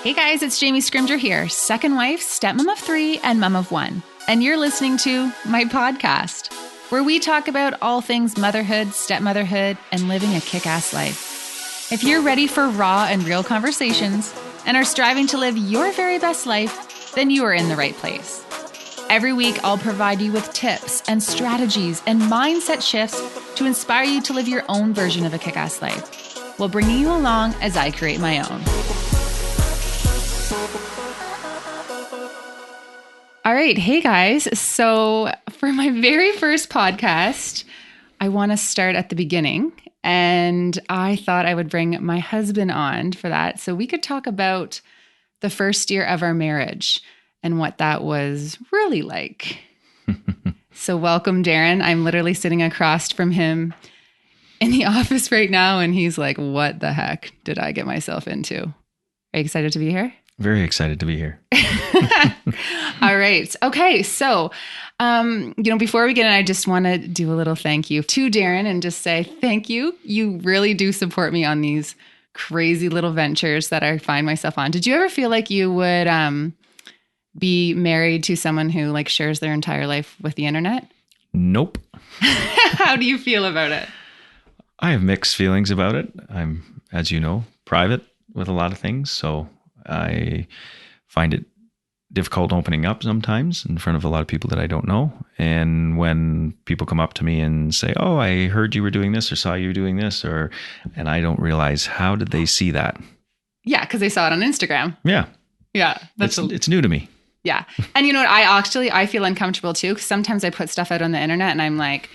Hey guys, it's Jamie Scrimger here, second wife, stepmom of 3, and mom of 1. And you're listening to my podcast, where we talk about all things motherhood, stepmotherhood, and living a kick-ass life. If you're ready for raw and real conversations and are striving to live your very best life, then you are in the right place. Every week, I'll provide you with tips and strategies and mindset shifts to inspire you to live your own version of a kick-ass life, while bringing you along as I create my own. All right. Hey guys. So for my very first podcast, I want to start at the beginning. And I thought I would bring my husband on for that, so we could talk about the first year of our marriage and what that was really like. So welcome, Darren. I'm literally sitting across from him in the office right now, and he's like, what the heck did I get myself into? Are you excited to be here? Very excited to be here. All right. Okay. So, before we get in, I just want to do a little thank you to Darren and just say thank you. You really do support me on these crazy little ventures that I find myself on. Did you ever feel like you would be married to someone who like shares their entire life with the internet? Nope. How do you feel about it? I have mixed feelings about it. I'm, as you know, private with a lot of things. So I find it difficult opening up sometimes in front of a lot of people that I don't know. And when people come up to me and say, oh, I heard you were doing this or saw you doing this, and I don't realize, how did they see that? Yeah, because they saw it on Instagram. Yeah. Yeah. It's new to me. Yeah. And you know what? I feel uncomfortable too, because sometimes I put stuff out on the internet and I'm like,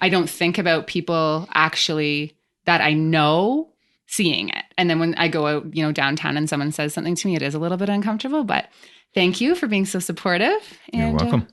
I don't think about people actually that I know seeing it. And then when I go out, downtown and someone says something to me, it is a little bit uncomfortable, but thank you for being so supportive. You're welcome.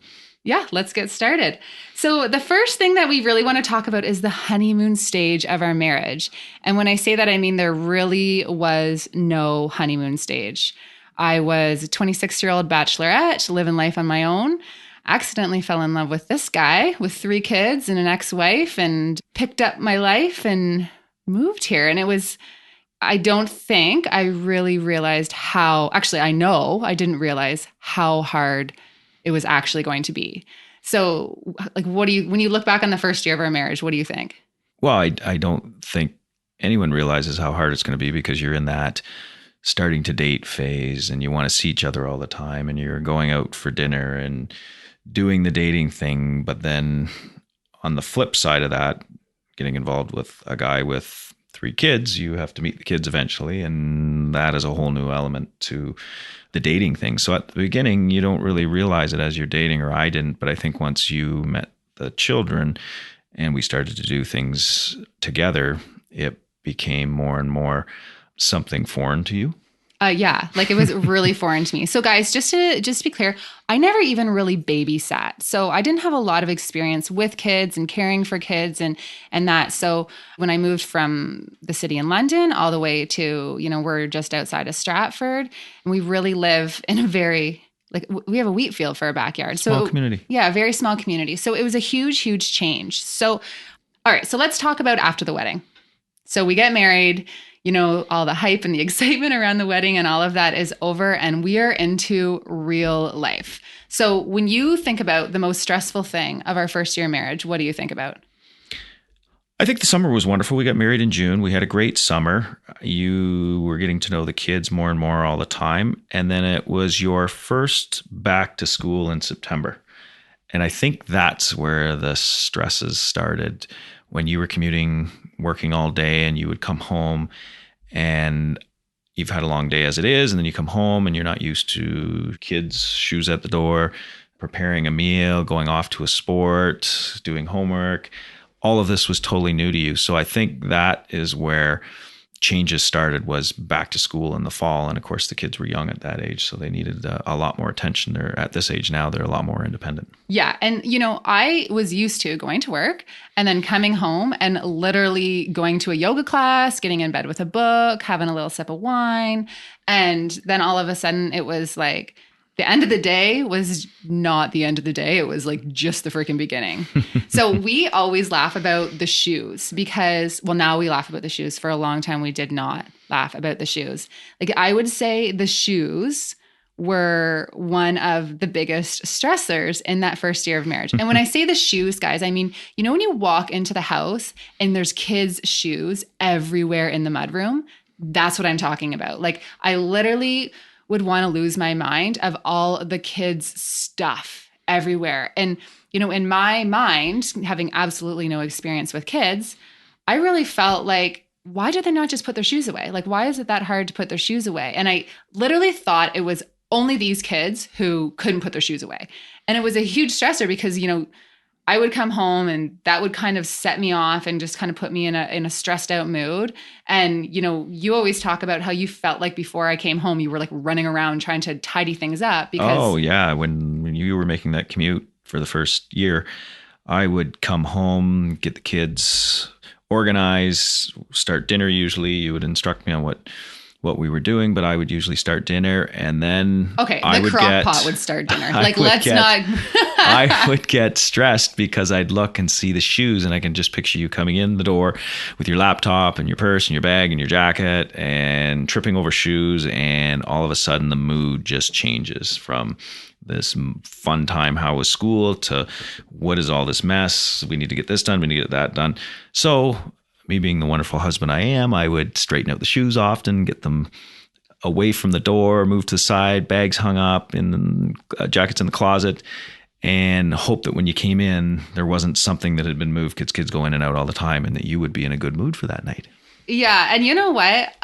Yeah, let's get started. So the first thing that we really want to talk about is the honeymoon stage of our marriage. And when I say that, I mean there really was no honeymoon stage. I was a 26-year-old bachelorette, living life on my own. Accidentally fell in love with this guy with 3 kids and an ex-wife, and picked up my life and moved here. And I don't think I really realized I know I didn't realize how hard it was actually going to be. So like, when you look back on the first year of our marriage, what do you think? Well, I don't think anyone realizes how hard it's going to be, because you're in that starting to date phase and you want to see each other all the time, and you're going out for dinner and doing the dating thing. But then on the flip side of that, getting involved with a guy with 3 kids, you have to meet the kids eventually. And that is a whole new element to the dating thing. So at the beginning, you don't really realize it as you're dating, or I didn't. But I think once you met the children and we started to do things together, it became more and more something foreign to you. Yeah, like it was really foreign to me. So guys, just to be clear, I never even really babysat. So I didn't have a lot of experience with kids and caring for kids and that. So when I moved from the city in London all the way to, we're just outside of Stratford, and we really live in a very, we have a wheat field for a backyard. Small community. Yeah, a very small community. So it was a huge, huge change. So, all right, so let's talk about after the wedding. So we get married. All the hype and the excitement around the wedding and all of that is over, and we are into real life. So when you think about the most stressful thing of our first year of marriage, what do you think about? I think the summer was wonderful. We got married in June. We had a great summer. You were getting to know the kids more and more all the time. And then it was your first back to school in September. And I think that's where the stresses started, when you were commuting, working all day, and you would come home and you've had a long day as it is. And then you come home and you're not used to kids' shoes at the door, preparing a meal, going off to a sport, doing homework. All of this was totally new to you. So I think that is where changes started, was back to school in the fall. And of course, the kids were young at that age, so they needed a lot more attention. They're at this age now, they're a lot more independent. Yeah. And, I was used to going to work and then coming home and literally going to a yoga class, getting in bed with a book, having a little sip of wine. And then all of a sudden it was like, the end of the day was not the end of the day. It was like just the freaking beginning. So we always laugh about the shoes because, well, now we laugh about the shoes. For a long time, we did not laugh about the shoes. Like I would say the shoes were one of the biggest stressors in that first year of marriage. And when I say the shoes, guys, I mean, you know, when you walk into the house and there's kids' shoes everywhere in the mudroom, that's what I'm talking about. Like I literally would want to lose my mind of all the kids' stuff everywhere. And, you know, in my mind, having absolutely no experience with kids, I really felt like, why did they not just put their shoes away? Like, why is it that hard to put their shoes away? And I literally thought it was only these kids who couldn't put their shoes away. And it was a huge stressor because, you know, I would come home and that would kind of set me off and just kind of put me in a stressed out mood. And, you know, you always talk about how you felt like before I came home, you were like running around trying to tidy things up because. Oh yeah. When you were making that commute for the first year, I would come home, get the kids organized, start dinner. Usually you would instruct me on what we were doing, but I would usually start dinner and then the crock pot would start dinner. Like, I would get stressed because I'd look and see the shoes and I can just picture you coming in the door with your laptop and your purse and your bag and your jacket and tripping over shoes. And all of a sudden the mood just changes from this fun time, how was school, to what is all this mess? We need to get this done. We need to get that done. So me being the wonderful husband I am, I would straighten out the shoes often, get them away from the door, move to the side, bags hung up, in jackets in the closet, and hope that when you came in, there wasn't something that had been moved because kids go in and out all the time and that you would be in a good mood for that night. Yeah. And you know what?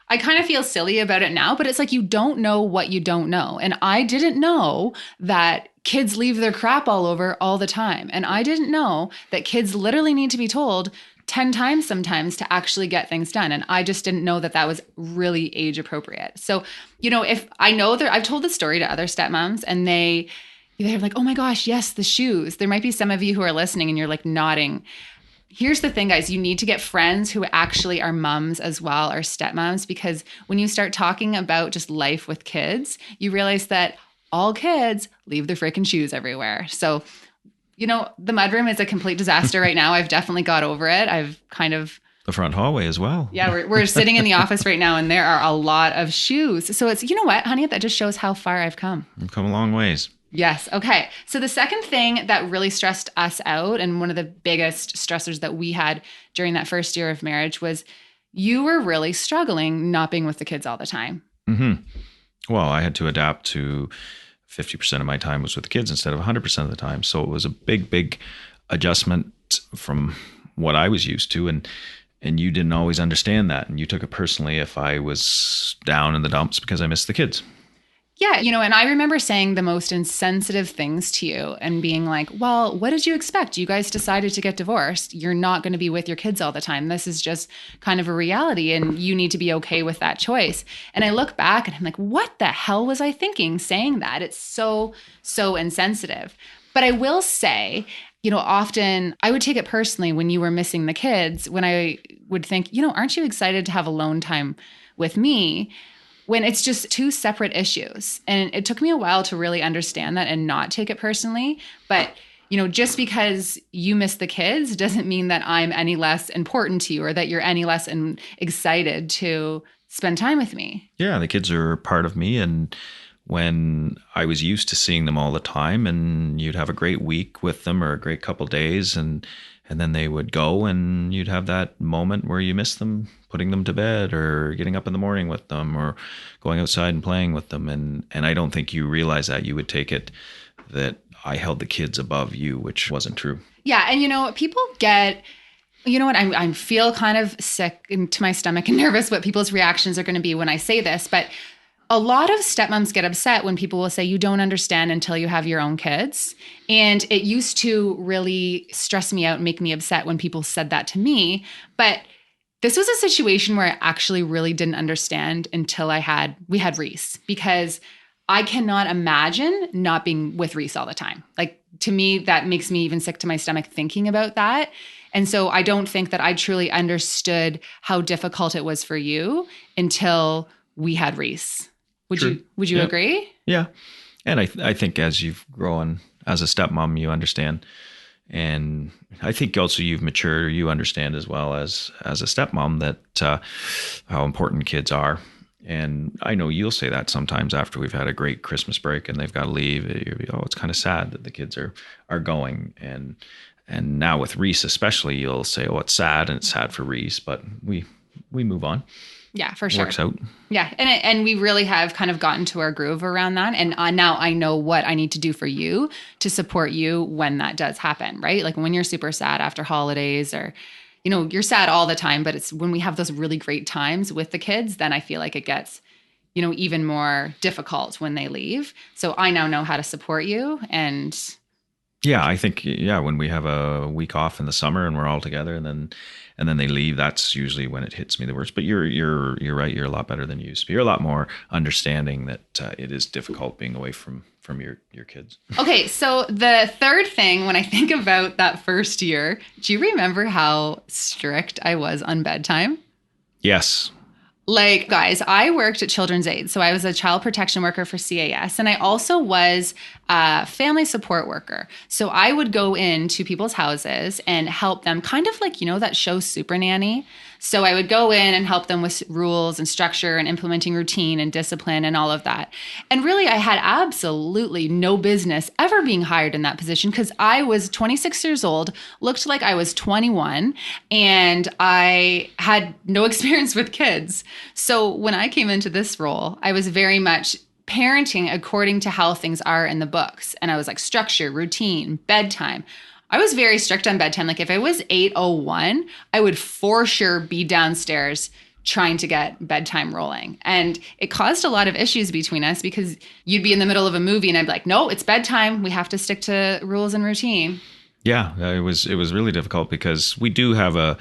I kind of feel silly about it now, but it's like you don't know what you don't know. And I didn't know that kids leave their crap all over all the time. And I didn't know that kids literally need to be told 10 times sometimes to actually get things done. And I just didn't know that that was really age appropriate. So, you know, if I know that I've told this story to other stepmoms and they're like, oh my gosh, yes, the shoes. There might be some of you who are listening and you're like nodding. Here's the thing, guys, you need to get friends who actually are moms as well, or stepmoms, because when you start talking about just life with kids, you realize that all kids leave their freaking shoes everywhere. So, you know, the mudroom is a complete disaster right now. I've definitely got over it. I've kind of... The front hallway as well. Yeah, we're sitting in the office right now and there are a lot of shoes. So it's, you know what, honey, that just shows how far I've come. You've come a long ways. Yes. Okay. So the second thing that really stressed us out, and one of the biggest stressors that we had during that first year of marriage, was you were really struggling not being with the kids all the time. Mm-hmm. Well, I had to adapt to 50% of my time was with the kids instead of 100% of the time. So it was a big adjustment from what I was used to. And you didn't always understand that. And you took it personally if I was down in the dumps because I missed the kids. Yeah, you know, and I remember saying the most insensitive things to you and being like, well, what did you expect? You guys decided to get divorced. You're not going to be with your kids all the time. This is just kind of a reality and you need to be okay with that choice. And I look back and I'm like, what the hell was I thinking saying that? It's so insensitive. But I will say, you know, often I would take it personally when you were missing the kids, when I would think, you know, aren't you excited to have alone time with me? When it's just two separate issues. And it took me a while to really understand that and not take it personally. But, you know, just because you miss the kids doesn't mean that I'm any less important to you or that you're any less excited to spend time with me. Yeah, the kids are part of me. And when I was used to seeing them all the time and you'd have a great week with them or a great couple days and then they would go and you'd have that moment where you miss them, putting them to bed or getting up in the morning with them or going outside and playing with them. And I don't think you realize that. You would take it that I held the kids above you, which wasn't true. Yeah. And, you know, people get, you know what, I feel kind of sick to my stomach and nervous what people's reactions are going to be when I say this, but a lot of stepmoms get upset when people will say you don't understand until you have your own kids. And it used to really stress me out and make me upset when people said that to me. But this was a situation where I actually really didn't understand until we had Reese, because I cannot imagine not being with Reese all the time. Like, to me, that makes me even sick to my stomach thinking about that. And so I don't think that I truly understood how difficult it was for you until we had Reese. Would you agree? Yeah. And I think as you've grown as a stepmom, you understand. And I think also you've matured, or you understand as well as a stepmom that how important kids are. And I know you'll say that sometimes after we've had a great Christmas break and they've got to leave. Oh, it's kind of sad that the kids are going. And now with Reese especially, you'll say, oh, it's sad, and it's sad for Reese, but we move on. Yeah, for sure. Works out. Yeah. And we really have kind of gotten to our groove around that. And now I know what I need to do for you to support you when that does happen, right? Like when you're super sad after holidays, or, you're sad all the time, but it's when we have those really great times with the kids, then I feel like it gets, even more difficult when they leave. So I now know how to support you. And yeah, I think, when we have a week off in the summer and we're all together, and then they leave, that's usually when it hits me the worst. But you're right. You're a lot better than you used to be. You're a lot more understanding that it is difficult being away from your kids. Okay, so the third thing, when I think about that first year, do you remember how strict I was on bedtime? Yes. Like, guys, I worked at Children's Aid. So I was a child protection worker for CAS. And I also was a family support worker. So I would go into people's houses and help them, kind of like, that show Super Nanny. So I would go in and help them with rules and structure and implementing routine and discipline and all of that. And really, I had absolutely no business ever being hired in that position, because I was 26 years old, looked like I was 21, and I had no experience with kids. So when I came into this role, I was very much parenting according to how things are in the books. And I was like structure, routine, bedtime. I was very strict on bedtime. Like if it was 8:01, I would for sure be downstairs trying to get bedtime rolling. And it caused a lot of issues between us, because you'd be in the middle of a movie and I'd be like, no, it's bedtime. We have to stick to rules and routine. Yeah, it was really difficult, because we do have a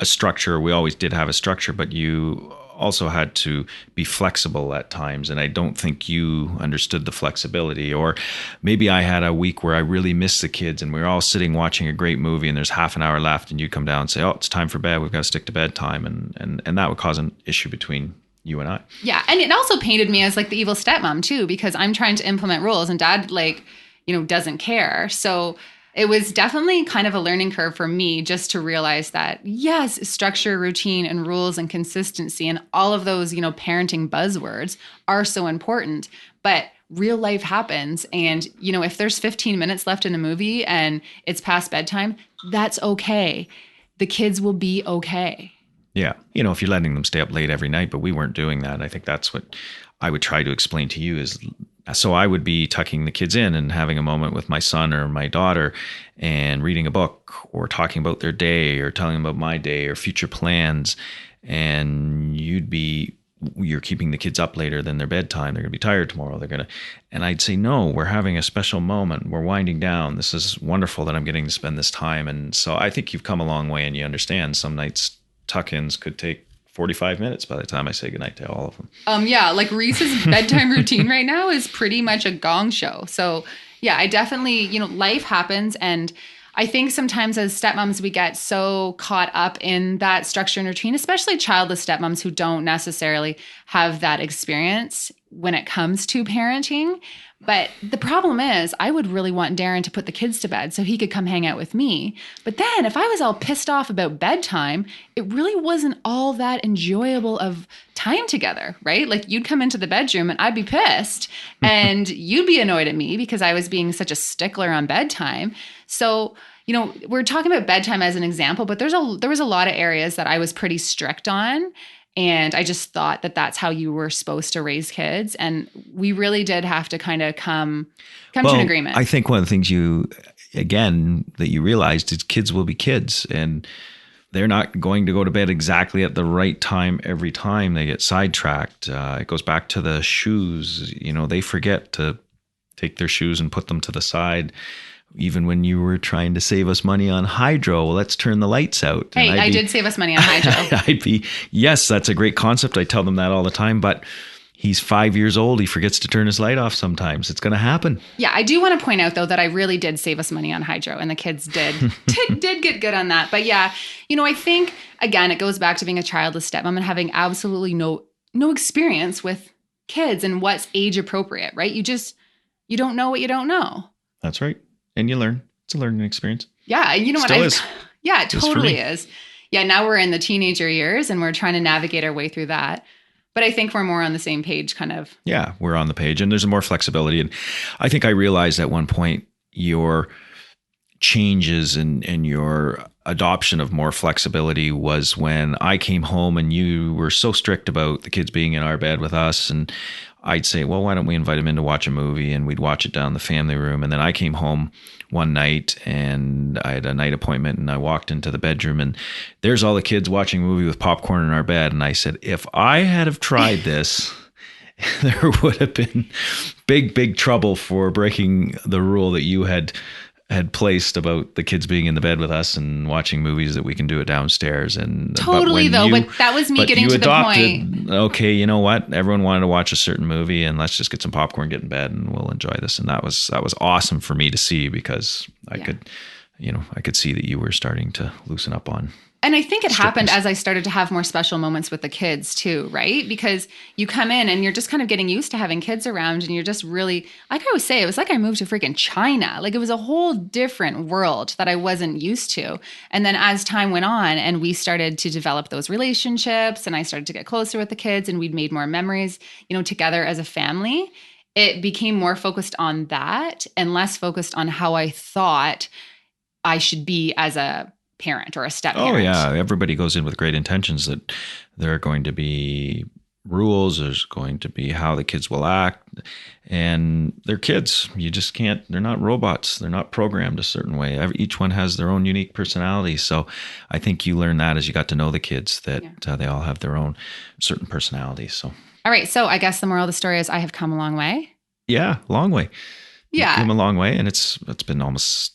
structure. We always did have a structure, but you also had to be flexible at times. And I don't think you understood the flexibility. Or maybe I had a week where I really missed the kids and we were all sitting watching a great movie and there's half an hour left, and you come down and say, oh, it's time for bed. We've got to stick to bedtime. And that would cause an issue between you and I. Yeah. And it also painted me as like the evil stepmom too, because I'm trying to implement rules and dad doesn't care. So it was definitely kind of a learning curve for me, just to realize that, yes, structure, routine, and rules and consistency and all of those, parenting buzzwords are so important. But real life happens. And, if there's 15 minutes left in a movie and it's past bedtime, that's okay. The kids will be okay. Yeah. If you're letting them stay up late every night, but we weren't doing that. I think that's what I would try to explain to you is, so I would be tucking the kids in and having a moment with my son or my daughter and reading a book or talking about their day or telling them about my day or future plans. And you're keeping the kids up later than their bedtime. They're going to be tired tomorrow. And I'd say, no, we're having a special moment. We're winding down. This is wonderful that I'm getting to spend this time. And so I think you've come a long way, and you understand some nights tuck-ins could take 45 minutes by the time I say goodnight to all of them. Yeah, like Reese's bedtime routine right now is pretty much a gong show. So yeah, I definitely, life happens. And I think sometimes as stepmoms, we get so caught up in that structure and routine, especially childless stepmoms who don't necessarily have that experience when it comes to parenting. But the problem is, I would really want Darren to put the kids to bed so he could come hang out with me. But then if I was all pissed off about bedtime, it really wasn't all that enjoyable of time together, right? Like you'd come into the bedroom and I'd be pissed and you'd be annoyed at me because I was being such a stickler on bedtime. So, we're talking about bedtime as an example, but there was a lot of areas that I was pretty strict on. And I just thought that that's how you were supposed to raise kids. And we really did have to kind of come to an agreement. I think one of the things that you realized is kids will be kids, and they're not going to go to bed exactly at the right time every time. They get sidetracked. It goes back to the shoes. They forget to take their shoes and put them to the side. Even when you were trying to save us money on hydro, well, let's turn the lights out. Hey, I did save us money on hydro. Yes, that's a great concept. I tell them that all the time, but he's 5 years old. He forgets to turn his light off sometimes. It's going to happen. Yeah, I do want to point out, though, that I really did save us money on hydro, and the kids did get good on that. But yeah, I think, again, it goes back to being a childless stepmom and having absolutely no experience with kids and what's age appropriate, right? You don't know what you don't know. That's right. And you learn. It's a learning experience. Yeah. And you know Still what? is. Yeah, it Just for totally me. is. Yeah. Now we're in the teenager years and we're trying to navigate our way through that. But I think we're more on the same page, kind of. Yeah, we're on the page and there's more flexibility. And I think I realized at one point your changes and your adoption of more flexibility was when I came home and you were so strict about the kids being in our bed with us. And I'd say, well, why don't we invite them in to watch a movie? And we'd watch it down in the family room. And then I came home one night and I had a night appointment and I walked into the bedroom and there's all the kids watching a movie with popcorn in our bed. And I said, if I had have tried this, there would have been big trouble for breaking the rule that you had placed about the kids being in the bed with us and watching movies, that we can do it downstairs. And totally, but that was me getting to the point. Okay, you know what? Everyone wanted to watch a certain movie, and let's just get some popcorn, get in bed, and we'll enjoy this. And that was awesome for me to see, because I could see that you were starting to loosen up on. And I think it happened as I started to have more special moments with the kids too, right? Because you come in and you're just kind of getting used to having kids around, and you're just really, like I always say, it was like I moved to freaking China. Like it was a whole different world that I wasn't used to. And then as time went on and we started to develop those relationships and I started to get closer with the kids and we'd made more memories, together as a family, it became more focused on that and less focused on how I thought I should be as a parent or a step parent. Oh yeah, everybody goes in with great intentions that there are going to be rules, there's going to be how the kids will act, and they're kids. You just can't, they're not robots, they're not programmed a certain way. Each one has their own unique personality. So I think you learn that as you got to know the kids, that they all have their own certain personalities. So all right, so I guess the moral of the story is I have come a long way. Yeah, long way. Yeah. You've come a long way, and it's been almost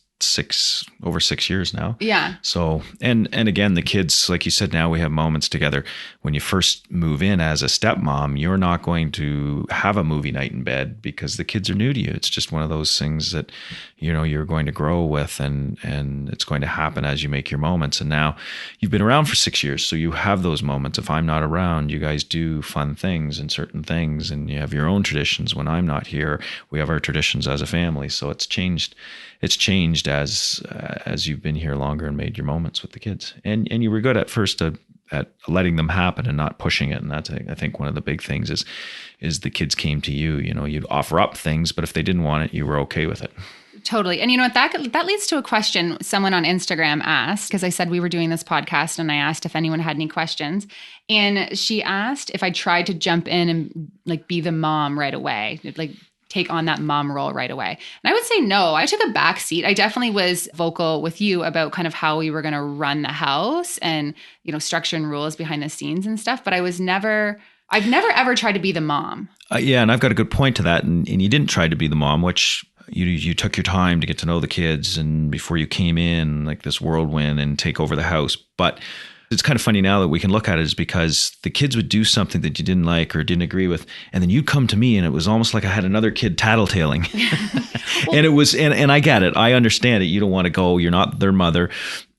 over 6 years now. Yeah. So, and again, the kids, like you said, now we have moments together. When you first move in as a stepmom, you're not going to have a movie night in bed because the kids are new to you. It's just one of those things that, you're going to grow with, and it's going to happen as you make your moments. And now you've been around for 6 years, so you have those moments. If I'm not around, you guys do fun things and certain things, and you have your own traditions. When I'm not here, we have our traditions as a family. So it's changed. It's changed as you've been here longer and made your moments with the kids. And you were good at first at letting them happen and not pushing it. And that's, I think, one of the big things is the kids came to you. You'd offer up things, but if they didn't want it, you were okay with it. Totally. And you know what, that leads to a question someone on Instagram asked, because I said we were doing this podcast and I asked if anyone had any questions. And she asked if I tried to jump in and be the mom right away, take on that mom role right away. And I would say no. I took a back seat. I definitely was vocal with you about kind of how we were going to run the house and, structure and rules behind the scenes and stuff. But I've never ever tried to be the mom. Yeah. And I've got a good point to that. And you didn't try to be the mom, which you took your time to get to know the kids, and before you came in like this whirlwind and take over the house. But it's kind of funny now that we can look at it, is because the kids would do something that you didn't like or didn't agree with, and then you'd come to me and it was almost like I had another kid tattletaling. And it was, and I get it. I understand it. You don't want to go, you're not their mother,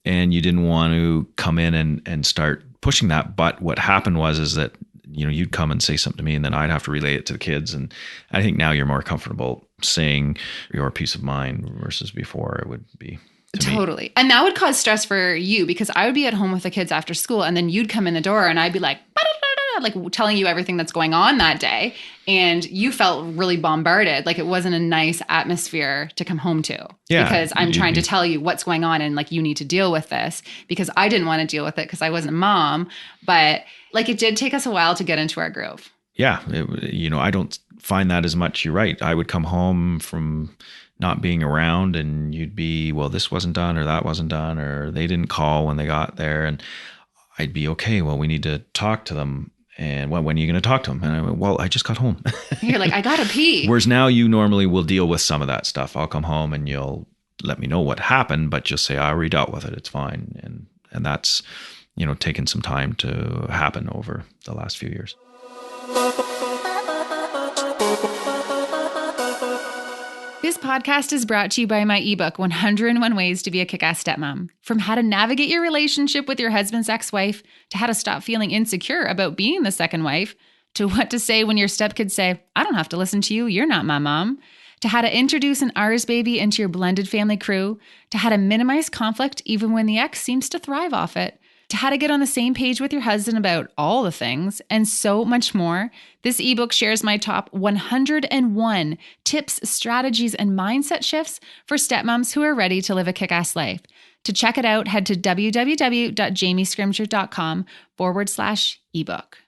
and you didn't want to come in and start pushing that. But what happened is that, you'd come and say something to me and then I'd have to relay it to the kids. And I think now you're more comfortable saying your piece of mind versus before it would be. Totally. And that would cause stress for you, because I would be at home with the kids after school and then you'd come in the door and I'd be like telling you everything that's going on that day. And you felt really bombarded. Like it wasn't a nice atmosphere to come home to. Yeah, because I'm trying to tell you what's going on and you need to deal with this, because I didn't want to deal with it because I wasn't a mom. But it did take us a while to get into our groove. Yeah. I don't find that as much. You're right. I would come home from not being around and you'd be, well, this wasn't done or that wasn't done, or they didn't call when they got there. And I'd be, okay, well, we need to talk to them. And when are you going to talk to them? And I went, well, I just got home. You're like, I got to pee. Whereas now you normally will deal with some of that stuff. I'll come home and you'll let me know what happened, but you'll say, I already dealt with it. It's fine. And that's, taken some time to happen over the last few years. This podcast is brought to you by my ebook, 101 Ways to be a Kick-Ass Stepmom. From how to navigate your relationship with your husband's ex-wife, to how to stop feeling insecure about being the second wife, to what to say when your stepkids say, I don't have to listen to you, you're not my mom, to how to introduce an ours baby into your blended family crew, to how to minimize conflict even when the ex seems to thrive off it, to how to get on the same page with your husband about all the things, and so much more. This ebook shares my top 101 tips, strategies, and mindset shifts for stepmoms who are ready to live a kick-ass life. To check it out, head to www.jamiescrimger.com/ebook.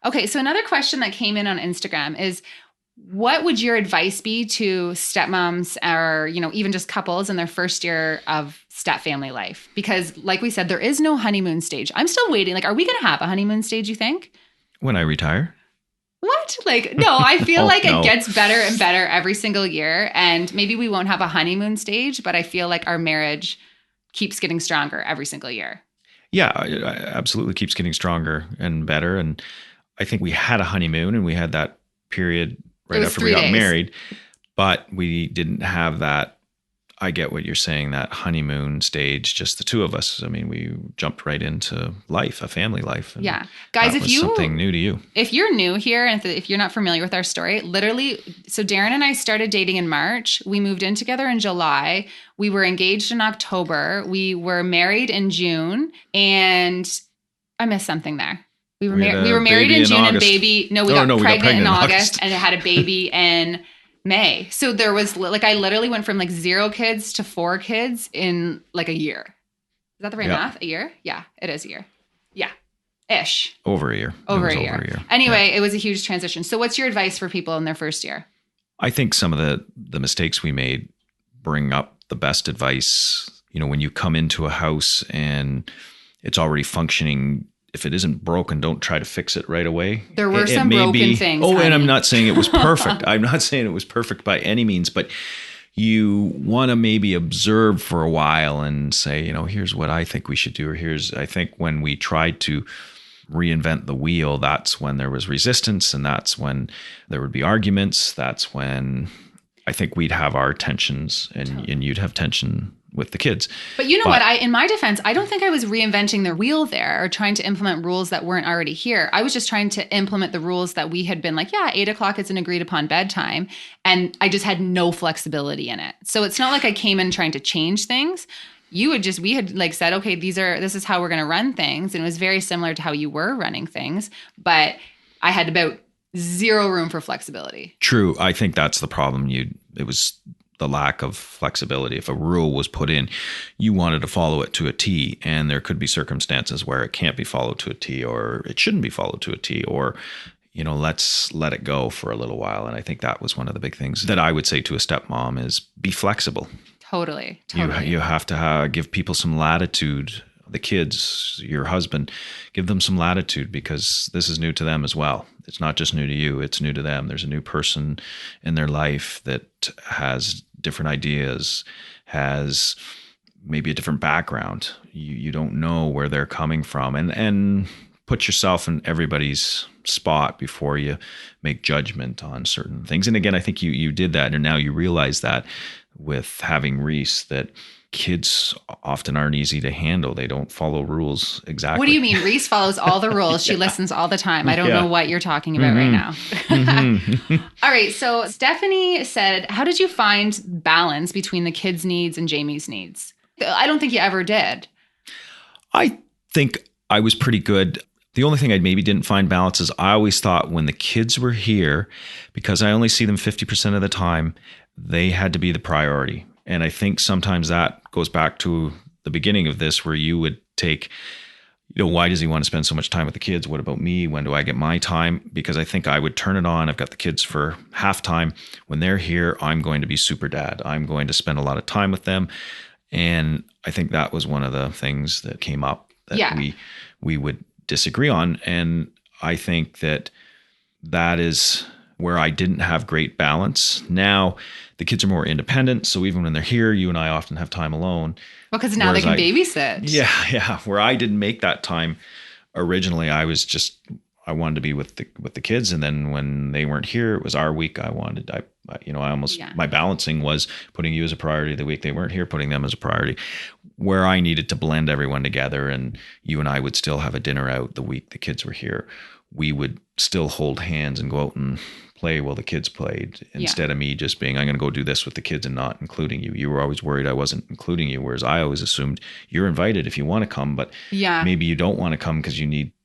Okay, so another question that came in on Instagram is, what would your advice be to stepmoms or, even just couples in their first year of step family life? Because like we said, there is no honeymoon stage. I'm still waiting. Like, are we going to have a honeymoon stage, you think? When I retire? What? Like, no, I feel like no. It gets better and better every single year. And maybe we won't have a honeymoon stage, but I feel like our marriage keeps getting stronger every single year. Yeah, it absolutely keeps getting stronger and better. And I think we had a honeymoon and we had that period right after we got married, but we didn't have that. I get what you're saying, that honeymoon stage, just the two of us. I mean, we jumped right into life, a family life. Yeah. Guys, if something new to you. If you're new here and if you're not familiar with our story, literally, so Darren and I started dating in March. We moved in together in July. We were engaged in October. We were married in June. And I missed something there. We were married in June and we got pregnant in August and had a baby in May. So there was I literally went from 0 kids to 4 kids in a year. Is that the right math? A year? Yeah, it is a year. Yeah. Ish. Over a year. Over a year. Anyway, It was a huge transition. So what's your advice for people in their first year? I think some of the mistakes we made bring up the best advice. When you come into a house and it's already functioning, if it isn't broken, don't try to fix it right away. There were some broken things. Oh, honey. And I'm not saying it was perfect. I'm not saying it was perfect by any means, but you want to maybe observe for a while and say, here's what I think we should do. Or I think when we tried to reinvent the wheel, that's when there was resistance, and that's when there would be arguments. That's when I think we'd have our tensions and you'd have tension with the kids. But what? In my defense, I don't think I was reinventing the wheel there or trying to implement rules that weren't already here. I was just trying to implement the rules that we had been 8 o'clock is an agreed upon bedtime. And I just had no flexibility in it. So it's not like I came in trying to change things. We had said, okay, this is how we're going to run things. And it was very similar to how you were running things. But I had about 0 room for flexibility. True. I think that's the problem. It was the lack of flexibility. If a rule was put in, you wanted to follow it to a T, and there could be circumstances where it can't be followed to a T, or it shouldn't be followed to a T, or let's let it go for a little while. And I think that was one of the big things that I would say to a stepmom is be flexible. Totally. You have to give people some latitude. The kids, your husband, give them some latitude, because this is new to them as well. It's not just new to you, it's new to them. There's a new person in their life that has different ideas, has maybe a different background. You don't know where they're coming from, and put yourself in everybody's spot before you make judgment on certain things. And again, I think you did that, and now you realize that with having Reese, that kids often aren't easy to handle. They don't follow rules exactly. What do you mean? Reese follows all the rules. She listens all the time. I don't know what you're talking about right now. All right. So Stephanie said, how did you find balance between the kids' needs and Jamie's needs? I don't think you ever did. I think I was pretty good. The only thing I maybe didn't find balance is I always thought when the kids were here, because I only see them 50% of the time, they had to be the priority. And I think sometimes that goes back to the beginning of this, where you would take, why does he want to spend so much time with the kids? What about me? When do I get my time? Because I think I would turn it on. I've got the kids for halftime. When they're here, I'm going to be super dad. I'm going to spend a lot of time with them. And I think that was one of the things that came up that we would disagree on. And I think that is where I didn't have great balance. Now the kids are more independent. So even when they're here, you and I often have time alone. Well, because now they can babysit. Yeah. Where I didn't make that time originally, I wanted to be with the kids. And then when they weren't here, it was our week. My balancing was putting you as a priority the week they weren't here, putting them as a priority, where I needed to blend everyone together. And you and I would still have a dinner out the week the kids were here. We would still hold hands and go out and play while the kids played, instead of me just being, I'm going to go do this with the kids and not including you. You were always worried I wasn't including you, whereas I always assumed you're invited if you want to come, but maybe you don't want to come because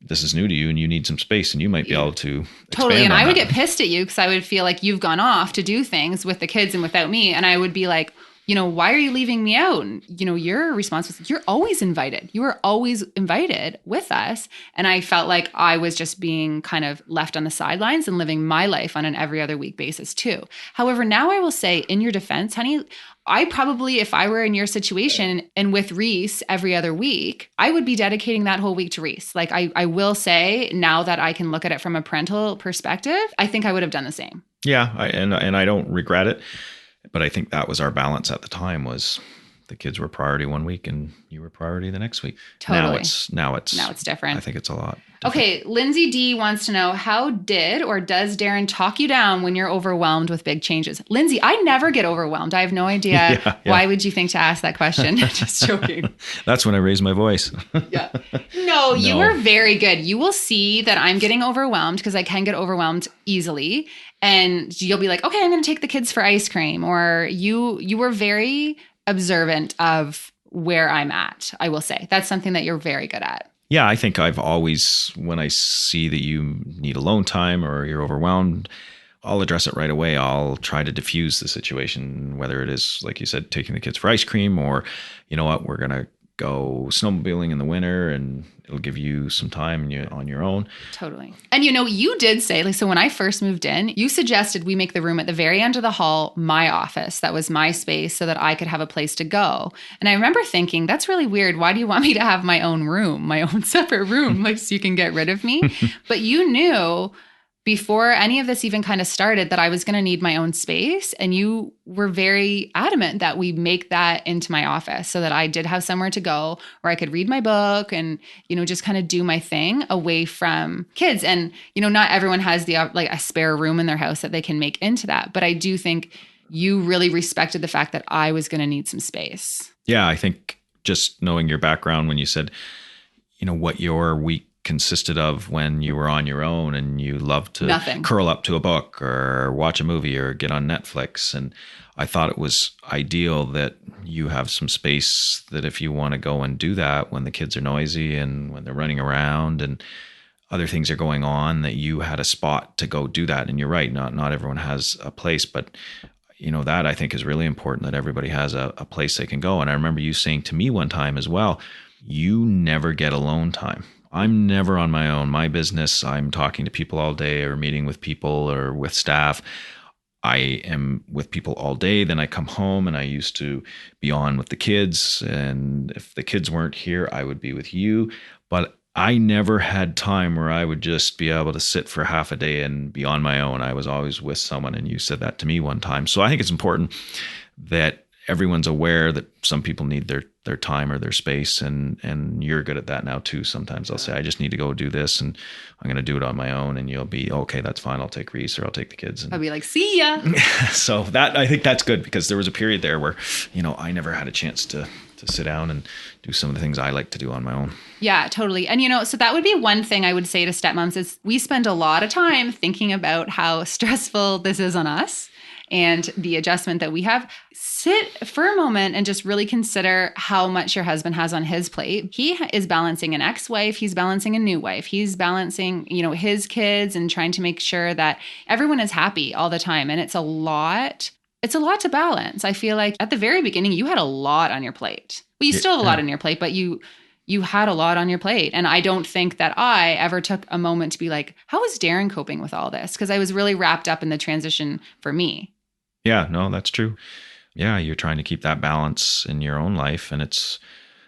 this is new to you and you need some space, and you might be able to totally. And I would that. get pissed at you because I would feel like you've gone off to do things with the kids and without me. And I would be like, why are you leaving me out? And, your response was, you're always invited. You are always invited with us. And I felt like I was just being kind of left on the sidelines and living my life on an every other week basis too. However, now I will say, in your defense, honey, I probably, if I were in your situation and with Reese every other week, I would be dedicating that whole week to Reese. Like I will say, now that I can look at it from a parental perspective, I think I would have done the same. Yeah. And I don't regret it. But I think that was our balance at the time, was the kids were priority one week and you were priority the next week. Totally. Now it's different. I think it's a lot different. Okay. Lindsay D wants to know, how did or does Darren talk you down when you're overwhelmed with big changes? Lindsay, I never get overwhelmed. I have no idea. Why would you think to ask that question? Just joking. That's when I raise my voice. No, you were very good. You will see that I'm getting overwhelmed because I can get overwhelmed easily. And you'll be like, okay, I'm going to take the kids for ice cream. Or you were very observant of where I'm at, I will say. That's something that you're very good at. Yeah, I think I've always, when I see that you need alone time or you're overwhelmed, I'll address it right away. I'll try to diffuse the situation, whether it is, like you said, taking the kids for ice cream, or, you know what, we're going to go snowmobiling in the winter and it'll give you some time on your own. Totally. And you did say, like, so when I first moved in, you suggested we make the room at the very end of the hall my office. That was my space so that I could have a place to go. And I remember thinking, that's really weird. Why do you want me to have my own room, my own separate room, like so you can get rid of me? But you knew before any of this even kind of started that I was going to need my own space. And you were very adamant that we make that into my office so that I did have somewhere to go where I could read my book and, just kind of do my thing away from kids. And, not everyone has like a spare room in their house that they can make into that. But I do think you really respected the fact that I was going to need some space. Yeah, I think just knowing your background when you said, what your week consisted of when you were on your own and you loved to curl up to a book or watch a movie or get on Netflix. And I thought it was ideal that you have some space that if you want to go and do that when the kids are noisy and when they're running around and other things are going on, that you had a spot to go do that. And you're right, not everyone has a place, but that I think is really important, that everybody has a place they can go. And I remember you saying to me one time as well, you never get alone time. I'm never on my own. My business, I'm talking to people all day or meeting with people or with staff. I am with people all day. Then I come home and I used to be on with the kids. And if the kids weren't here, I would be with you. But I never had time where I would just be able to sit for half a day and be on my own. I was always with someone. And you said that to me one time. So I think it's important that everyone's aware that some people need their time or their space, and you're good at that now too. Sometimes I'll say, I just need to go do this and I'm going to do it on my own, and you'll be, okay, that's fine. I'll take Reese or I'll take the kids. And I'll be like, see ya. So I think that's good, because there was a period there where, I never had a chance to sit down and do some of the things I like to do on my own. Yeah, totally. And, so that would be one thing I would say to stepmoms is we spend a lot of time thinking about how stressful this is on us and the adjustment that we have. Sit for a moment and just really consider how much your husband has on his plate. He is balancing an ex-wife. He's balancing a new wife. He's balancing, his kids and trying to make sure that everyone is happy all the time. And it's a lot. It's a lot to balance. I feel like at the very beginning, you had a lot on your plate. Well, you still have a lot on your plate, but you had a lot on your plate. And I don't think that I ever took a moment to be like, how is Darren coping with all this? Because I was really wrapped up in the transition for me. Yeah, no, that's true. Yeah, you're trying to keep that balance in your own life. And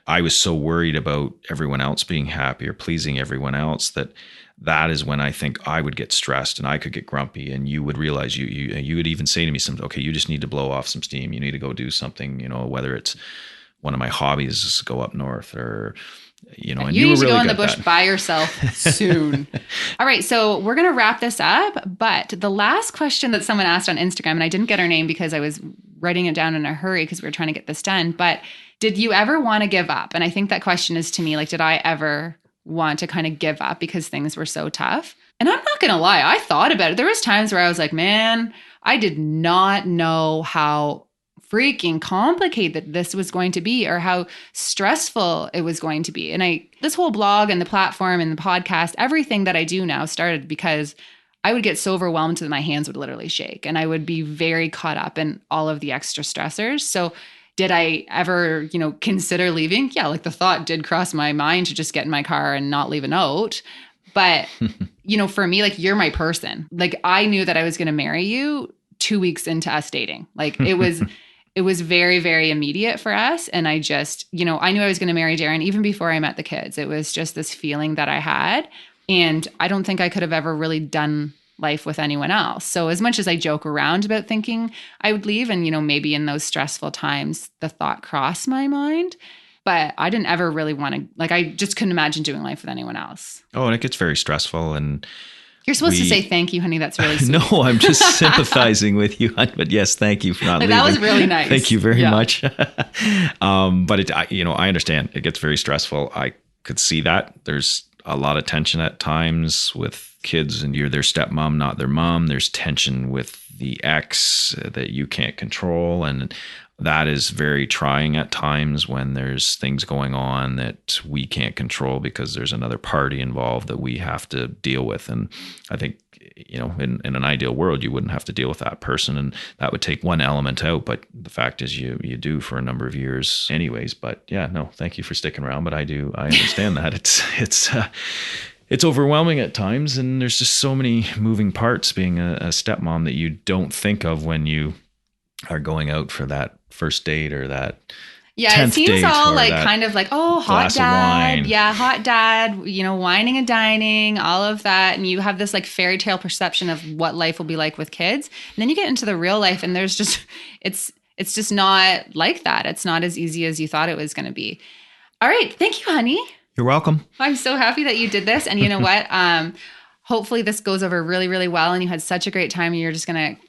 I was so worried about everyone else being happy or pleasing everyone else that is when I think I would get stressed and I could get grumpy, and you would realize you would even say to me something, okay, you just need to blow off some steam. You need to go do something, whether it's one of my hobbies is go up north or, and you need to really go in the bush by yourself soon. All right. So we're going to wrap this up. But the last question that someone asked on Instagram, and I didn't get her name because I was writing it down in a hurry because we were trying to get this done. But did you ever want to give up? And I think that question is to me, like, did I ever want to kind of give up because things were so tough? And I'm not going to lie, I thought about it. There was times where I was like, man, I did not know how freaking complicated this was going to be or how stressful it was going to be. And this whole blog and the platform and the podcast, everything that I do now started because I would get so overwhelmed that my hands would literally shake and I would be very caught up in all of the extra stressors. So did I ever, consider leaving? Yeah, like the thought did cross my mind to just get in my car and not leave a note. But, for me, like, you're my person. Like, I knew that I was going to marry you 2 weeks into us dating. Like, it was very, very immediate for us. And I just, I knew I was going to marry Darren even before I met the kids. It was just this feeling that I had. And I don't think I could have ever really done life with anyone else. So as much as I joke around about thinking I would leave and, maybe in those stressful times, the thought crossed my mind, but I didn't ever really want to, like, I just couldn't imagine doing life with anyone else. Oh, and it gets very stressful. And you're supposed to say thank you, honey. That's really sweet. No, I'm just sympathizing with you. But yes, thank you for not leaving. That was really nice. Thank you very much. But I understand. It gets very stressful. I could see that. There's a lot of tension at times with kids, and you're their stepmom, not their mom. There's tension with the ex that you can't control, and that is very trying at times when there's things going on that we can't control because there's another party involved that we have to deal with. And I think, in an ideal world, you wouldn't have to deal with that person, and that would take one element out. But the fact is you do for a number of years anyways. But yeah, no, thank you for sticking around. But I understand that it's overwhelming at times, and there's just so many moving parts being a stepmom that you don't think of when you are going out for that first date or that. Yeah, it seems all like kind of like, oh, hot dad. Yeah, hot dad, whining and dining, all of that. And you have this like fairy tale perception of what life will be like with kids. And then you get into the real life and there's just, it's just not like that. It's not as easy as you thought it was going to be. All right. Thank you, honey. You're welcome. I'm so happy that you did this. And you know what? Hopefully this goes over really, really well. And you had such a great time. And you're just going to,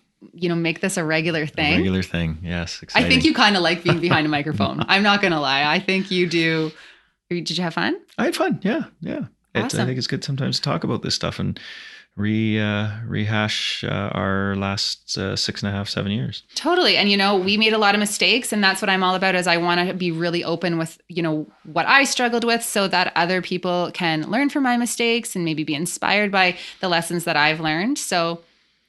make this a regular thing. A regular thing. Yes. Exciting. I think you kind of like being behind a microphone. I'm not going to lie. I think you do. Did you have fun? I had fun. Yeah. Yeah. Awesome. I think it's good sometimes to talk about this stuff and rehash our last 6.5, 7 years. Totally. And, we made a lot of mistakes, and that's what I'm all about is I want to be really open with, what I struggled with so that other people can learn from my mistakes and maybe be inspired by the lessons that I've learned. So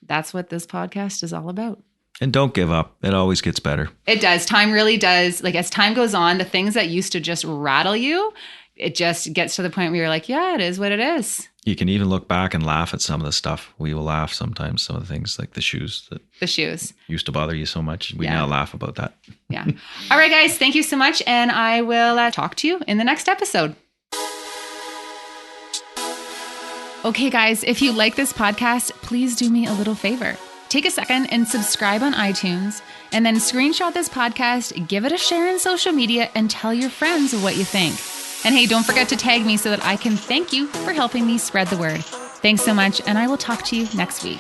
that's what this podcast is all about. And don't give up. It always gets better. It does. Time really does. Like as time goes on, the things that used to just rattle you, it just gets to the point where you're like, yeah, it is what it is. You can even look back and laugh at some of the stuff. We will laugh sometimes, some of the things like the shoes that used to bother you so much. We now laugh about that. Yeah. All right, guys. Thank you so much. And I will talk to you in the next episode. Okay, guys, if you like this podcast, please do me a little favor. Take a second and subscribe on iTunes, and then screenshot this podcast, give it a share in social media, and tell your friends what you think. And hey, don't forget to tag me so that I can thank you for helping me spread the word. Thanks so much, and I will talk to you next week.